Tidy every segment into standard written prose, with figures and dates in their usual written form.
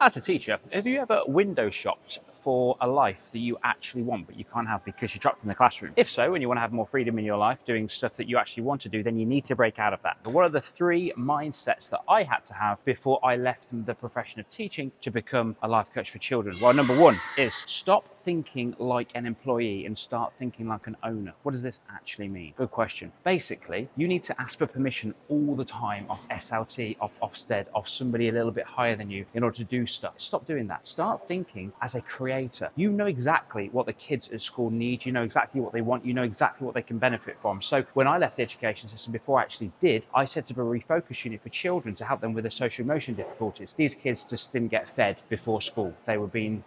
As a teacher, have you ever window shopped for a life that you actually want but you can't have because you're trapped in the classroom? If so, and you want to have more freedom in your life doing stuff that you actually want to do, then you need to break out of that. But what are the 3 mindsets that I had to have before I left the profession of teaching to become a life coach for children? Well, number 1 is stop thinking like an employee and start thinking like an owner. What does this actually mean? Good question. Basically, you need to ask for permission all the time of SLT, of Ofsted, of somebody a little bit higher than you in order to do stuff. Stop doing that. Start thinking as a creator. You know exactly what the kids at school need. You know exactly what they want. You know exactly what they can benefit from. So when I left the education system, before I actually did, I set up a refocus unit for children to help them with their social emotion difficulties. These kids just didn't get fed before school. They were being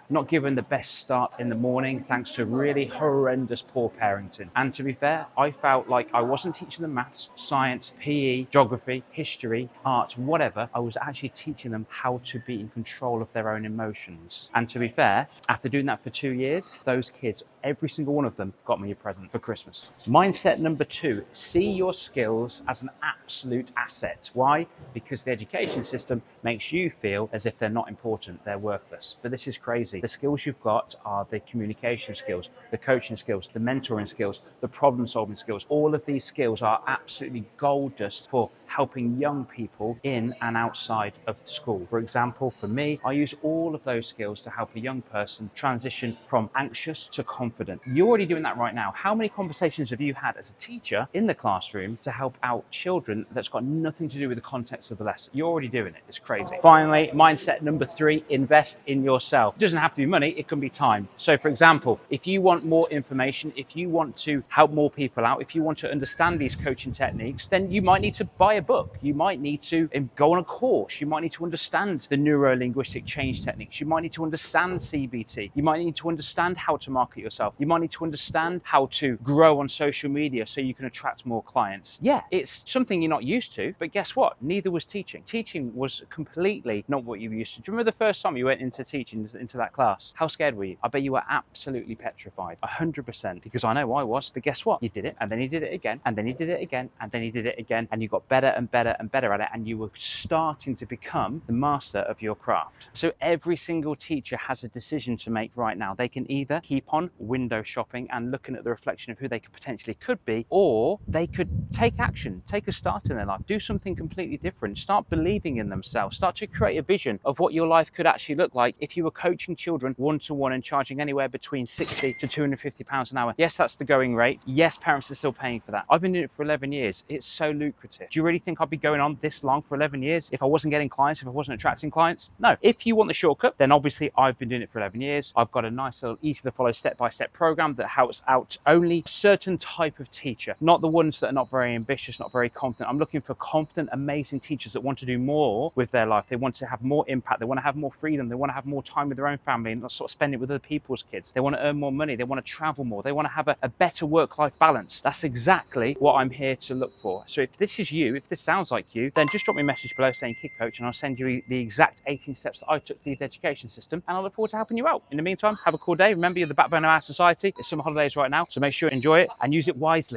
not given the best start in the morning thanks to really horrendous poor parenting. And to be fair, I felt like I wasn't teaching them maths, science, PE, geography, history, art, whatever. I was actually teaching them how to be in control of their own emotions. And to be fair, after doing that for 2 years, those kids, every single one of them, got me a present for Christmas. Mindset number 2, see your skills as an absolute asset. Why? Because the education system makes you feel as if they're not important, they're worthless. But this is crazy. The skills you've got are the communication skills, the coaching skills, the mentoring skills, the problem solving skills. All of these skills are absolutely gold dust for helping young people in and outside of school. For example, for me, I use all of those skills to help a young person transition from anxious to confident. You're already doing that right now. How many conversations have you had as a teacher in the classroom to help out children that's got nothing to do with the context of the lesson? You're already doing it. It's crazy. Finally, mindset number 3, invest in yourself. It doesn't have to be money, it can be time. So for example, if you want more information, if you want to help more people out, if you want to understand these coaching techniques, then you might need to buy a book. You might need to go on a course. You might need to understand the neuro-linguistic change techniques. You might need to understand CBT. You might need to understand how to market yourself. You might need to understand how to grow on social media so you can attract more clients. Yeah, it's something you're not used to, but guess what? Neither was teaching. Teaching was completely not what you were used to. Do you remember the first time you went into teaching, into that class? How scared were you? I bet you were absolutely petrified, 100%, because I know I was. But guess what? You did it, and then you did it again, and then you did it again, and then you did it again, and you got better and better and better at it, and you were starting to become the master of your craft. So every single teacher has a decision to make right now. They can either keep on window shopping and looking at the reflection of who they potentially could be, or they could take action, take a start in their life, do something completely different, start believing in themselves, start to create a vision of what your life could actually look like if you were coaching children one-to-one and charging anywhere between £60 to £250 an hour. Yes, that's the going rate. Yes, parents are still paying for that. I've been doing it for 11 years. It's so lucrative. Do you really think I'd be going on this long for 11 years if I wasn't getting clients, if I wasn't attracting clients? No. If you want the shortcut, then obviously I've been doing it for 11 years. I've got a nice little easy to follow step-by-step program that helps out only a certain type of teacher, not the ones that are not very ambitious, not very confident. I'm looking for confident, amazing teachers that want to do more with their life. They want to have more impact. They want to have more freedom. They want to have more time with their own family and not sort of spend it with other people's kids. They want to earn more money. They want to travel more. They want to have a better work-life balance. That's exactly what I'm here to look for. So if this is you, if this sounds like you, then just drop me a message below saying Kid Coach, and I'll send you the exact 18 steps that I took through the education system, and I look forward to helping you out. In the meantime, have a cool day. Remember, you're the backbone of our society. It's summer holidays right now, so make sure you enjoy it and use it wisely.